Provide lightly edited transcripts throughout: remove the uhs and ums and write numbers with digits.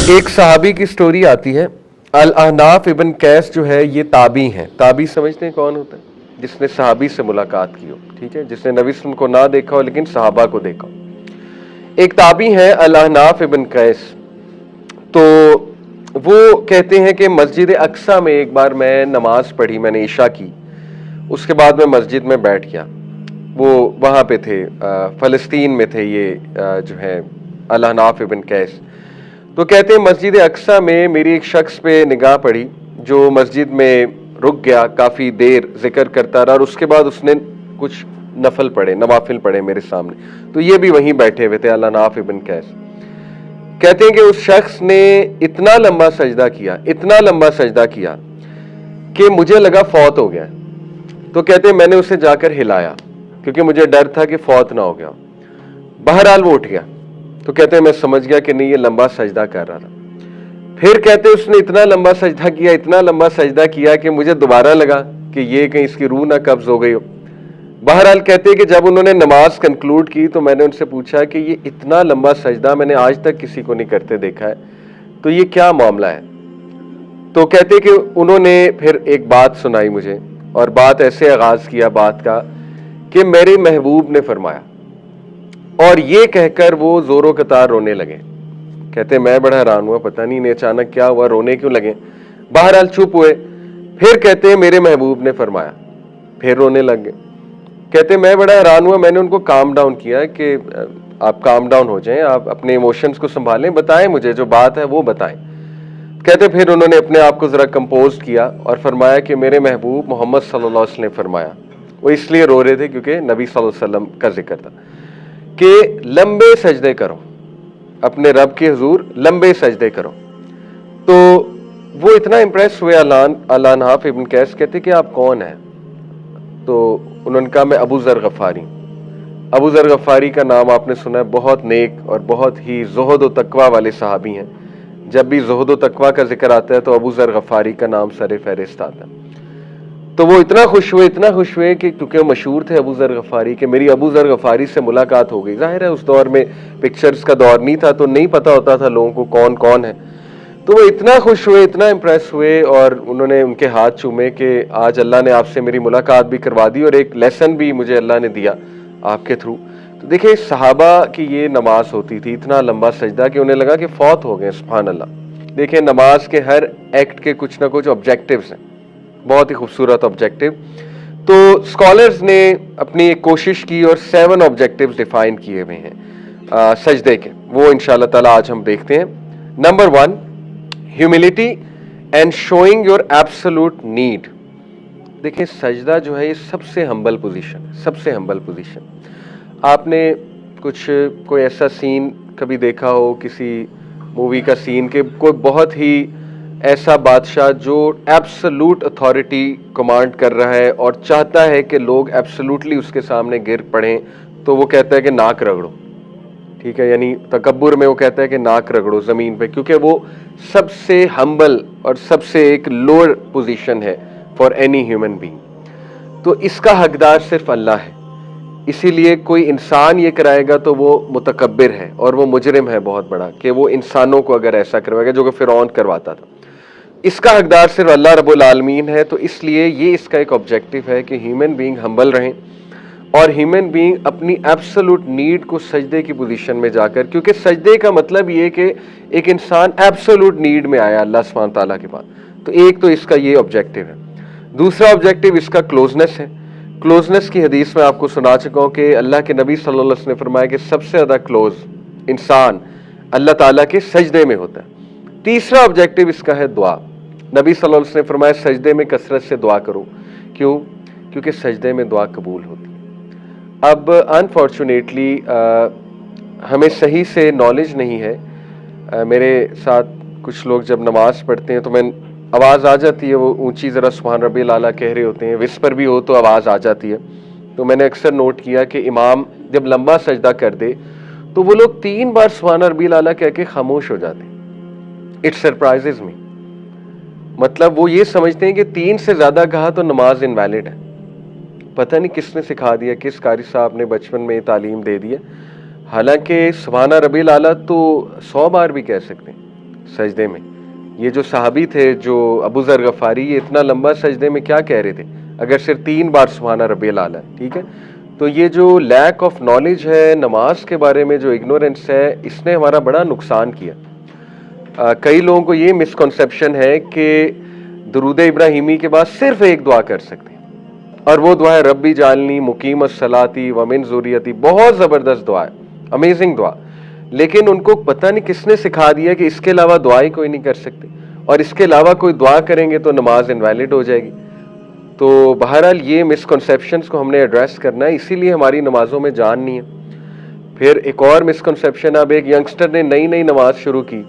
ایک صحابی کی سٹوری آتی ہے. الاحناف ابن قیس جو ہے یہ تابعی ہیں. تابعی سمجھتے ہیں کون ہوتا ہے؟ جس نے صحابی سے ملاقات کی ہو, ٹھیک ہے, جس نے نبی صلی اللہ علیہ وسلم کو نہ دیکھا ہو لیکن صحابہ کو دیکھا ہو. ایک تابعی ہے الاحناف ابن قیس. تو وہ کہتے ہیں کہ مسجد اقصیٰ میں ایک بار میں نماز پڑھی, میں نے عشاء کی, اس کے بعد میں مسجد میں بیٹھ گیا. وہ وہاں پہ تھے, فلسطین میں تھے یہ جو ہے الاحناف ابن قیس. تو کہتے ہیں مسجد اقصیٰ میں میری ایک شخص پہ نگاہ پڑی جو مسجد میں رک گیا, کافی دیر ذکر کرتا رہا, اور اس کے بعد اس نے کچھ نفل پڑھے, نوافل پڑھے میرے سامنے. تو یہ بھی وہیں بیٹھے ہوئے تھے الاحناف ابن قیس. کہتے ہیں کہ اس شخص نے اتنا لمبا سجدہ کیا کہ مجھے لگا فوت ہو گیا. تو کہتے ہیں میں نے اسے جا کر ہلایا کیونکہ مجھے ڈر تھا کہ فوت نہ ہو گیا. بہرحال وہ اٹھ گیا. تو کہتے ہیں میں سمجھ گیا کہ نہیں یہ لمبا سجدہ کر رہا تھا. پھر کہتے ہیں اس نے اتنا لمبا سجدہ کیا کہ مجھے دوبارہ لگا کہ یہ کہیں اس کی روح نہ قبض ہو گئی ہو. بہرحال کہتے ہیں کہ جب انہوں نے نماز کنکلوڈ کی تو میں نے ان سے پوچھا کہ یہ اتنا لمبا سجدہ میں نے آج تک کسی کو نہیں کرتے دیکھا ہے, تو یہ کیا معاملہ ہے؟ تو کہتے ہیں کہ انہوں نے پھر ایک بات سنائی مجھے, اور بات ایسے آغاز کیا بات کا کہ میرے محبوب نے فرمایا, اور یہ کہہ کر وہ زور و قطار رونے لگے. کہتے ہیں میں بڑا حیران ہوا, پتہ نہیں اچانک کیا ہوا, رونے کیوں لگے. بہرحال چپ ہوئے. پھر کہتے ہیں میرے محبوب نے فرمایا, پھر رونے لگ گئے. کہتے ہیں میں بڑا حیران ہوا, میں نے ان کو کام ڈاؤن کیا کہ آپ کام ڈاؤن ہو جائیں, آپ اپنے ایموشنز کو سنبھالیں, بتائیں مجھے جو بات ہے وہ بتائیں. کہتے پھر انہوں نے اپنے آپ کو ذرا کمپوز کیا اور فرمایا کہ میرے محبوب محمد صلی اللہ علیہ وسلم نے فرمایا. وہ اس لیے رو رہے تھے کیونکہ نبی صلی اللہ علیہ وسلم کا ذکر تھا کہ لمبے سجدے کرو, اپنے رب کے حضور لمبے سجدے کرو. تو وہ اتنا امپریس ہوئے الاحناف ابن قیس. کہتے کہ آپ کون ہیں؟ تو انہوں نے کہا میں ابو ذر غفاری. ابو ذر غفاری کا نام آپ نے سنا ہے, بہت نیک اور بہت ہی زہد و تقوی والے صحابی ہیں. جب بھی زہد و تقوی کا ذکر آتا ہے تو ابو ذر غفاری کا نام سر فہرست آتا ہے. تو وہ اتنا خوش ہوئے کہ کیونکہ وہ مشہور تھے ابو ذر غفاری کہ میری ابو ذر غفاری سے ملاقات ہو گئی. ظاہر ہے اس دور میں پکچرز کا دور نہیں تھا تو نہیں پتا ہوتا تھا لوگوں کو کون کون ہے. تو وہ اتنا خوش ہوئے, اتنا امپریس ہوئے, اور انہوں نے ان کے ہاتھ چومے کہ آج اللہ نے آپ سے میری ملاقات بھی کروا دی اور ایک لیسن بھی مجھے اللہ نے دیا آپ کے تھرو. تو دیکھیں صحابہ کی یہ نماز ہوتی تھی, اتنا لمبا سجدہ کہ انہیں لگا کہ فوت ہو گئے. سبحان اللہ. دیکھیں نماز کے ہر ایکٹ کے کچھ نہ کچھ آبجیکٹیوز ہیں, بہت ہی خوبصورت آبجیکٹیو. تو اسکالرز نے اپنی ایک کوشش کی اور 7 آبجیکٹیوز ڈیفائن کیے ہوئے ہیں سجدے کے, وہ انشاءاللہ تعالی آج ہم دیکھتے ہیں. Number 1, humility and showing your absolute need. دیکھیں سجدہ جو ہے یہ سب سے ہمبل پوزیشن. آپ نے کوئی ایسا سین کبھی دیکھا ہو, کسی مووی کا سین, کہ کوئی بہت ہی ایسا بادشاہ جو ایبسولوٹ اتھارٹی کمانڈ کر رہا ہے اور چاہتا ہے کہ لوگ ایبسولوٹلی اس کے سامنے گر پڑیں, تو وہ کہتا ہے کہ ناک رگڑو, ٹھیک ہے, یعنی تکبر میں وہ کہتا ہے کہ ناک رگڑو زمین پہ, کیونکہ وہ سب سے ہمبل اور سب سے ایک لوور پوزیشن ہے فار اینی ہیومن بینگ. تو اس کا حقدار صرف اللہ ہے. اسی لیے کوئی انسان یہ کرائے گا تو وہ متکبر ہے اور وہ مجرم ہے بہت بڑا, کہ وہ انسانوں کو اگر ایسا کروائے گا جو کہ فرعون کرواتا تھا. اس کا حقدار صرف اللہ رب العالمین ہے. تو اس لیے یہ اس کا ایک آبجیکٹیو ہے کہ ہیومن بینگ ہمبل رہیں, اور ہیومن بینگ اپنی ایبسولوٹ نیڈ کو سجدے کی پوزیشن میں جا کر, کیونکہ سجدے کا مطلب یہ کہ ایک انسان ایبسولوٹ نیڈ میں آیا اللہ سبحانہ تعالیٰ کے پاس. تو ایک تو اس کا یہ آبجیکٹیو ہے. دوسرا آبجیکٹیو اس کا کلوزنس ہے. کلوزنس کی حدیث میں آپ کو سنا چکا ہوں کہ اللہ کے نبی صلی اللہ علیہ وسلم نے فرمایا کہ سب سے زیادہ کلوز انسان اللہ تعالیٰ کے سجدے میں ہوتا ہے. تیسرا آبجیکٹیو اس کا ہے دعا. نبی صلی اللہ علیہ وسلم نے فرمایا سجدے میں کثرت سے دعا کرو. کیوں؟ کیونکہ سجدے میں دعا قبول ہوتی ہے. اب انفارچونیٹلی ہمیں صحیح سے نالج نہیں ہے. میرے ساتھ کچھ لوگ جب نماز پڑھتے ہیں تو میں آواز آ جاتی ہے, وہ اونچی ذرا سبحان ربی الاعلیٰ کہہ رہے ہوتے ہیں, وسپر بھی ہو تو آواز آ جاتی ہے. تو میں نے اکثر نوٹ کیا کہ امام جب لمبا سجدہ کر دے تو وہ لوگ 3 بار سبحان ربی الاعلیٰ کہہ کے خاموش ہو جاتے ہیں. اٹ سرپرائزز می. مطلب وہ یہ سمجھتے ہیں کہ 3 سے زیادہ کہا تو نماز انویلڈ ہے. پتہ نہیں کس نے سکھا دیا, کس قاری صاحب نے بچپن میں یہ تعلیم دے دی ہے. حالانکہ سبحان ربی الاعلیٰ تو 100 بار بھی کہہ سکتے ہیں, سجدے میں. یہ جو صحابی تھے جو ابو ذر غفاری, یہ اتنا لمبا سجدے میں کیا کہہ رہے تھے اگر صرف 3 بار سبحان ربی الاعلیٰ. ٹھیک ہے, تو یہ جو لیک آف نالج ہے نماز کے بارے میں, جو اگنورنس ہے, اس نے ہمارا بڑا نقصان کیا. کئی لوگوں کو یہ مسکنسیپشن ہے کہ درود ابراہیمی کے بعد صرف ایک دعا کر سکتے ہیں, اور وہ دعا ہے ربی جعلنی مقیم الصلاۃ ومن ذریتی. بہت زبردست دعا ہے, امیزنگ دعا, لیکن ان کو پتہ نہیں کس نے سکھا دیا کہ اس کے علاوہ دعا ہی کوئی نہیں کر سکتے, اور اس کے علاوہ کوئی دعا کریں گے تو نماز انویلڈ ہو جائے گی. تو بہرحال یہ مسکنسیپشنز کو ہم نے ایڈریس کرنا ہے, اسی لیے ہماری نمازوں میں جان نہیں ہے. پھر ایک اور مسکنسیپشن, اب ایک ینگسٹر نے نئی نماز شروع کی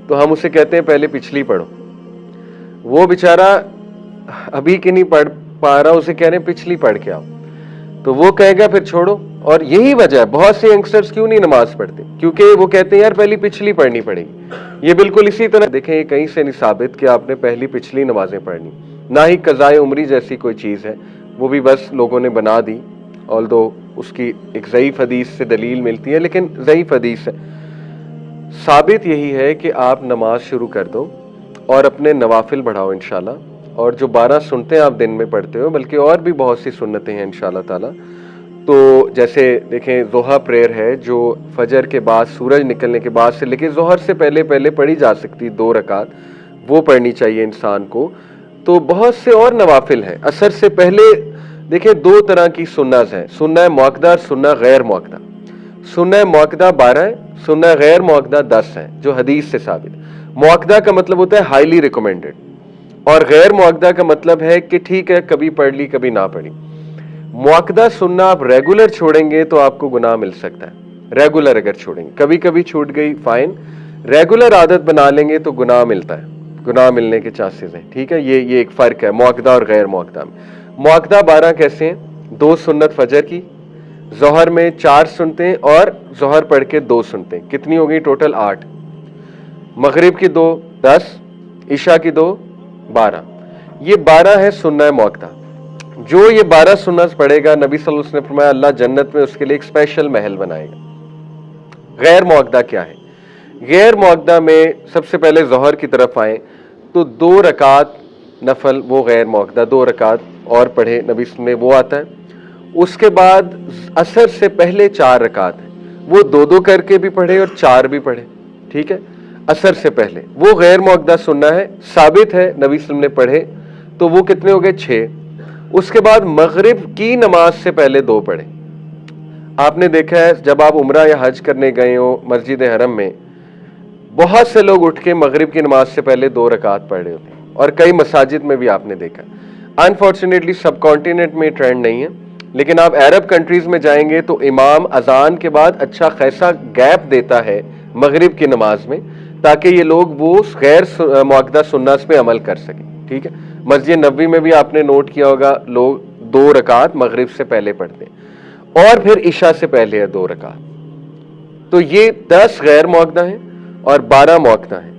تو ہم اسے کہتے ہیں پہلے پچھلی پڑھو. وہ بیچارہ ابھی کی نہیں پڑھ پا رہا, اسے کہہ رہے ہیں پچھلی پڑھ کے آؤ, تو وہ کہے گا پھر چھوڑو. اور یہی وجہ ہے بہت سے ینگسٹرز کیوں نہیں نماز پڑھتے, کیونکہ وہ کہتے ہیں یار پہلی پچھلی پڑھنی پڑے گی. یہ بالکل اسی طرح دیکھیں, یہ کہیں سے نہیں ثابت کہ آپ نے پہلی پچھلی نمازیں پڑھنی, نہ ہی قضائے عمری جیسی کوئی چیز ہے, وہ بھی بس لوگوں نے بنا دی, آلدو اس کی ایک ضعیف حدیث سے دلیل ملتی ہے, لیکن ضعیف حدیث ہے. ثابت یہی ہے کہ آپ نماز شروع کر دو اور اپنے نوافل بڑھاؤ انشاءاللہ. اور جو 12 سنتیں آپ دن میں پڑھتے ہو, بلکہ اور بھی بہت سی سنتیں ہیں انشاءاللہ تعالی. تو جیسے دیکھیں ضحیٰ پریئر ہے جو فجر کے بعد, سورج نکلنے کے بعد سے لے کے ظہر سے پہلے پڑھی جا سکتی 2 رکعت, وہ پڑھنی چاہیے انسان کو. تو بہت سے اور نوافل ہیں. عصر سے پہلے دیکھیں 2 طرح کی سنت ہیں, سنہ مؤکدہ اور سنہ غیر مؤکدہ. سنہ مؤکدہ 12 ہے, سنہ غیر مؤکدہ 10 ہیں جو حدیث سے ثابت. مؤکدہ کا مطلب ہوتا ہے ہائیلی ریکمینڈڈ, اور غیر مؤکدہ کا مطلب ہے کہ ٹھیک ہے کبھی پڑھ لی کبھی نہ پڑھی. مؤکدہ سننا آپ ریگولر چھوڑیں گے تو آپ کو گناہ مل سکتا ہے. ریگولر اگر چھوڑیں گے, کبھی کبھی چھوٹ گئی فائن, ریگولر عادت بنا لیں گے تو گناہ ملتا ہے, گناہ ملنے کے چانسز ہیں. ٹھیک ہے, یہ ایک فرق ہے مؤکدہ اور غیر مؤکدہ میں. مؤکدہ 12 کیسے ہیں, 2 سنت فجر کی, ظہر میں 4 سنتیں, اور ظہر پڑھ کے 2 سنتیں, کتنی ہو گئی ٹوٹل 8. مغرب کی 2 10, عشاء کی 2 12. یہ 12 ہے سنہ مؤکدہ. جو یہ 12 سنت پڑھے گا, نبی صلی اللہ علیہ وسلم نے فرمایا اللہ جنت میں اس کے لیے ایک اسپیشل محل بنائے گا. غیر مؤکدہ کیا ہے؟ غیر مؤکدہ میں سب سے پہلے ظہر کی طرف آئیں تو 2 رکعت نفل, وہ غیر مؤکدہ 2 رکعت اور پڑھے نبی صلی اللہ علیہ وسلم نے, وہ آتا ہے. اس کے بعد عصر سے پہلے 4 رکعت ہیں, وہ 2 کر کے بھی پڑھے اور 4 بھی پڑھے. ٹھیک ہے, عصر سے پہلے, وہ غیر مؤکدہ سننا ہے, ثابت ہے نبی صلی اللہ علیہ وسلم نے پڑھے, تو وہ کتنے ہو گئے 6. اس کے بعد مغرب کی نماز سے پہلے 2 پڑھے. آپ نے دیکھا ہے جب آپ عمرہ یا حج کرنے گئے ہو مسجد حرم میں, بہت سے لوگ اٹھ کے مغرب کی نماز سے پہلے 2 رکعت پڑھ رہے ہوتے ہیں, اور کئی مساجد میں بھی آپ نے دیکھا. انفارچونیٹلی سب کانٹیننٹ میں ٹرینڈ نہیں ہے, لیکن آپ عرب کنٹریز میں جائیں گے تو امام اذان کے بعد اچھا خاصا گیپ دیتا ہے مغرب کی نماز میں, تاکہ یہ لوگ وہ غیر مؤکدہ سنت پہ عمل کر سکیں. ٹھیک ہے, مسجد نبوی میں بھی آپ نے نوٹ کیا ہوگا لوگ 2 رکعت مغرب سے پہلے پڑھتے ہیں, اور پھر عشاء سے پہلے ہے 2 رکعت. تو یہ 10 غیر مؤکدہ ہیں اور 12 مؤکدہ ہیں.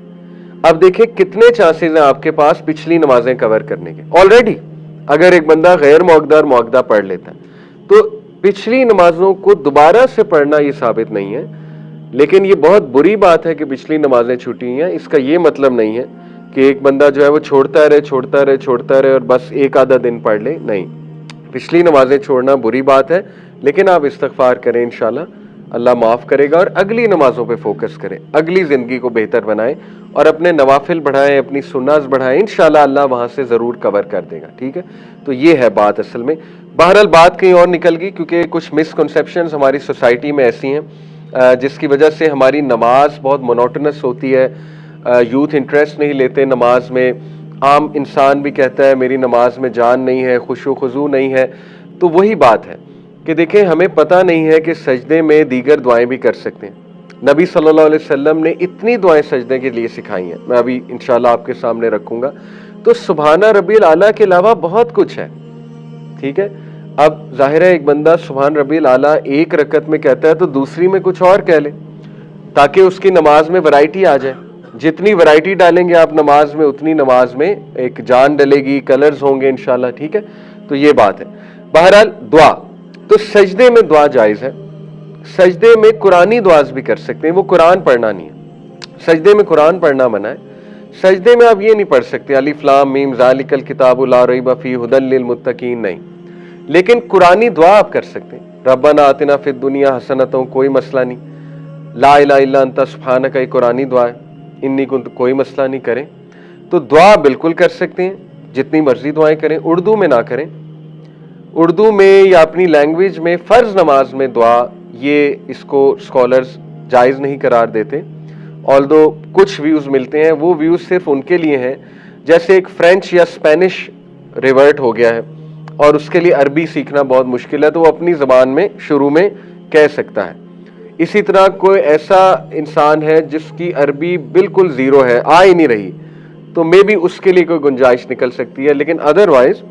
اب دیکھیں کتنے چانسز ہیں آپ کے پاس پچھلی نمازیں کور کرنے کے. آلریڈی اگر ایک بندہ غیر مؤکدہ اور مؤکدہ پڑھ لیتا ہے تو پچھلی نمازوں کو دوبارہ سے پڑھنا یہ ثابت نہیں ہے. لیکن یہ بہت بری بات ہے کہ پچھلی نمازیں چھوٹی ہیں. اس کا یہ مطلب نہیں ہے کہ ایک بندہ جو ہے وہ چھوڑتا رہے اور بس ایک آدھا دن پڑھ لے. نہیں, پچھلی نمازیں چھوڑنا بری بات ہے, لیکن آپ استغفار کریں, انشاءاللہ اللہ معاف کرے گا, اور اگلی نمازوں پہ فوکس کریں, اگلی زندگی کو بہتر بنائیں, اور اپنے نوافل بڑھائیں, اپنی سنت بڑھائیں, انشاءاللہ اللہ وہاں سے ضرور کور کر دے گا. ٹھیک ہے, تو یہ ہے بات اصل میں. بہرحال بات کہیں اور نکل گئی, کیونکہ کچھ مسکنسیپشنز ہماری سوسائٹی میں ایسی ہیں جس کی وجہ سے ہماری نماز بہت مونوٹنس ہوتی ہے. یوتھ انٹرسٹ نہیں لیتے نماز میں, عام انسان بھی کہتا ہے میری نماز میں جان نہیں ہے, خشوع و خضوع نہیں ہے. تو وہی بات ہے کہ دیکھیں ہمیں پتہ نہیں ہے کہ سجدے میں دیگر دعائیں بھی کر سکتے ہیں. نبی صلی اللہ علیہ وسلم نے اتنی دعائیں سجدے کے لیے سکھائی ہیں, میں ابھی انشاءاللہ آپ کے سامنے رکھوں گا. تو سبحان ربی الاعلیٰ کے علاوہ بہت کچھ ہے. ٹھیک ہے, اب ظاہر ہے ایک بندہ سبحان ربی الاعلیٰ 1 رکعت میں کہتا ہے تو دوسری میں کچھ اور کہہ لے, تاکہ اس کی نماز میں ورائٹی آ جائے. جتنی ورائٹی ڈالیں گے آپ نماز میں, اتنی نماز میں ایک جان ڈلے گی, کلرز ہوں گے انشاءاللہ. ٹھیک ہے, تو یہ بات ہے. بہرحال دعا, تو سجدے میں دعا جائز ہے. سجدے میں قرآنی دعاز بھی کر سکتے ہیں, وہ قرآن پڑھنا نہیں ہے. سجدے میں قرآن پڑھنا منع ہے. سجدے میں آپ یہ نہیں پڑھ سکتے الف لام میم ذالک الکتاب لا ریب فیہ ھدی للمتقین، نہیں. لیکن قرآنی دعا آپ کر سکتے ہیں. ربنا آتنا فی الدنیا حسنۃ، کوئی مسئلہ نہیں. لا الہ الا انت سبحانک، یہ قرآنی دعا ہے. انی کنت، کوئی مسئلہ نہیں. کریں تو دعا بالکل کر سکتے ہیں، جتنی مرضی دعائیں کریں. اردو میں نہ کریں. اردو میں یا اپنی لینگویج میں فرض نماز میں دعا، یہ اس کو اسکالرز جائز نہیں قرار دیتے. آلدو کچھ ویوز ملتے ہیں، وہ ویوز صرف ان کے لیے ہیں جیسے ایک فرینچ یا اسپینش ریورٹ ہو گیا ہے اور اس کے لیے عربی سیکھنا بہت مشکل ہے، تو وہ اپنی زبان میں شروع میں کہہ سکتا ہے. اسی طرح کوئی ایسا انسان ہے جس کی عربی بالکل زیرو ہے، آ ہی نہیں رہی، تو مے بی اس کے لیے کوئی گنجائش نکل سکتی ہے. لیکن ادروائز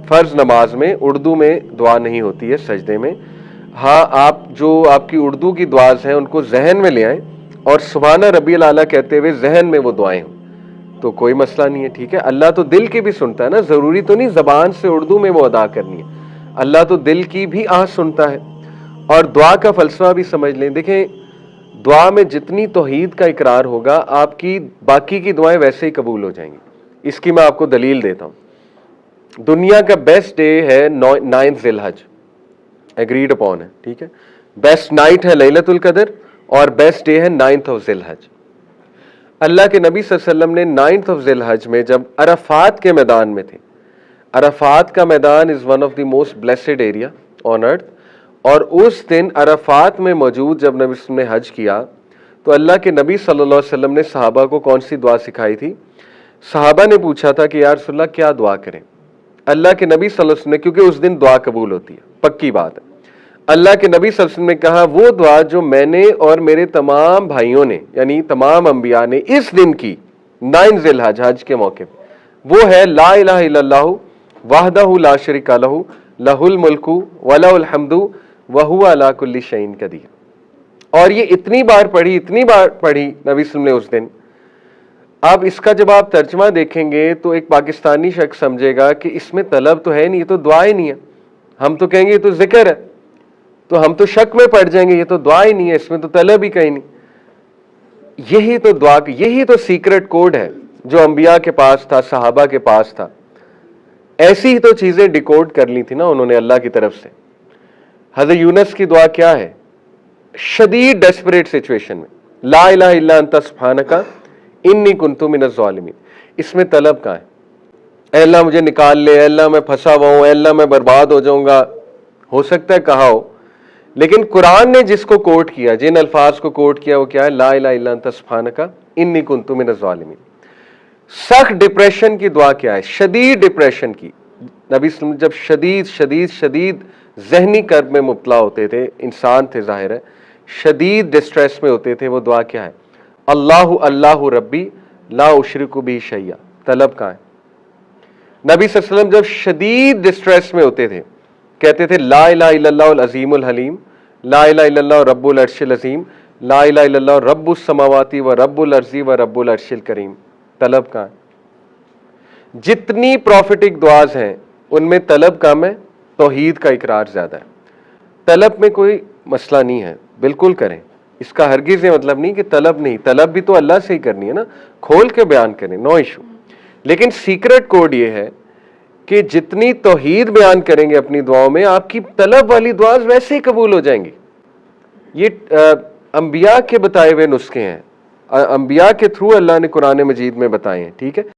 فرض نماز میں اردو میں دعا نہیں ہوتی ہے سجدے میں. ہاں، آپ جو آپ کی اردو کی دعاز ہیں ان کو ذہن میں لے آئیں اور سبحان ربی الاعلیٰ کہتے ہوئے ذہن میں وہ دعائیں ہوں تو کوئی مسئلہ نہیں ہے. ٹھیک ہے، اللہ تو دل کی بھی سنتا ہے نا، ضروری تو نہیں زبان سے اردو میں وہ ادا کرنی ہے. اللہ تو دل کی بھی آہ سنتا ہے. اور دعا کا فلسفہ بھی سمجھ لیں. دیکھیں، دعا میں جتنی توحید کا اقرار ہوگا آپ کی باقی کی دعائیں ویسے ہی قبول ہو جائیں گی. اس کی میں آپ کو دلیل دیتا ہوں. دنیا کا بیسٹ ڈے ہے 9 ذی الحج، ایگریڈ اپون ہے. ٹھیک ہے، بیسٹ نائٹ ہے لیلۃ القدر اور بیسٹ ڈے ہے 9 ذی الحج. اللہ کے نبی صلی اللہ علیہ وسلم نے 9 ذی الحج میں جب عرفات کے میدان میں تھے، عرفات کا میدان is one of the most blessed area on earth, اور اس دن عرفات میں موجود جب نبی صلی اللہ علیہ وسلم نے حج کیا تو اللہ کے نبی صلی اللہ علیہ وسلم نے صحابہ کو کون سی دعا سکھائی تھی؟ صحابہ نے پوچھا تھا کہ یا رسول اللہ کیا دعا کریں؟ اللہ کے نبی صلی اللہ علیہ وسلم نے، کیونکہ اس دن دعا قبول ہوتی ہے، پکی بات ہے، اللہ کے نبی صلی اللہ علیہ وسلم نے کہا وہ دعا جو میں نے اور میرے تمام بھائیوں نے یعنی تمام انبیاء نے اس دن کی 9 ذی الحج، حج کے موقع پہ، وہ ہے لا الہ الا اللہ وحدہ لا شریک لہ لہ الملک ولہ الحمد وہو علی کل شیء قدیر. اور یہ اتنی بار پڑھی نبی صلی اللہ علیہ وسلم نے اس دن. اب اس کا جب آپ ترجمہ دیکھیں گے تو ایک پاکستانی شخص سمجھے گا کہ اس میں طلب تو ہے نہیں، یہ تو دعا ہی نہیں ہے. ہم تو کہیں گے یہ تو ذکر ہے، تو ہم تو شک میں پڑ جائیں گے، یہ تو دعا ہی نہیں ہے، اس میں تو طلب ہی کہیں نہیں. یہی تو دعا، یہی تو سیکرٹ کوڈ ہے جو انبیاء کے پاس تھا، صحابہ کے پاس تھا. ایسی ہی تو چیزیں ڈیکوڈ کر لی تھی نا انہوں نے اللہ کی طرف سے. حضرت یونس کی دعا کیا ہے؟ شدید ڈیسپریٹ سچویشن میں لا الہ الا انت سبحانک انی کنت من الظالمین. اس میں طلب کہاں ہے؟ اے اللہ مجھے نکال لے، اے اللہ میں پھنسا ہوا ہوں، اے اللہ میں برباد ہو جاؤں گا. ہو سکتا ہے کہا ہو، لیکن قرآن نے جس کو کوٹ کیا، جن الفاظ کو کوٹ کیا، وہ کیا ہے؟ لا الہ الا انت سبحانک انی کنت من الظالمین. سخت ڈپریشن کی دعا کیا ہے؟ شدید ڈپریشن کی. نبی صلی اللہ علیہ وسلم جب شدید شدید شدید ذہنی کرب میں مبتلا ہوتے تھے، انسان تھے ظاہر ہے، شدید ڈسٹریس میں ہوتے تھے، وہ دعا کیا ہے؟ اللہ اللہ ربی لا اشرک بہ شیئا. طلب کہاں ہے؟ نبی صلی اللہ علیہ وسلم جب شدید ڈسٹریس میں ہوتے تھے کہتے تھے لا الہ الا اللہ العظیم الحلیم، لا الہ الا اللہ رب العرش العظیم، لا الہ الا اللہ رب السماوات و رب الارض و رب العرش الکریم. طلب کہاں ہے؟ جتنی پروفیٹک دعاز ہیں ان میں طلب کم ہے، توحید کا اقرار زیادہ ہے. طلب میں کوئی مسئلہ نہیں ہے، بالکل کریں. اس کا ہرگز یہ مطلب نہیں کہ طلب نہیں، طلب بھی تو اللہ سے ہی کرنی ہے نا، کھول کے بیان کریں، نو ایشو. لیکن سیکرٹ کوڈ یہ ہے کہ جتنی توحید بیان کریں گے اپنی دعاؤں میں، آپ کی طلب والی دعاز ویسے ہی قبول ہو جائیں گی. یہ انبیاء کے بتائے ہوئے نسخے ہیں، انبیاء کے تھرو اللہ نے قرآن مجید میں بتائے ہیں. ٹھیک ہے.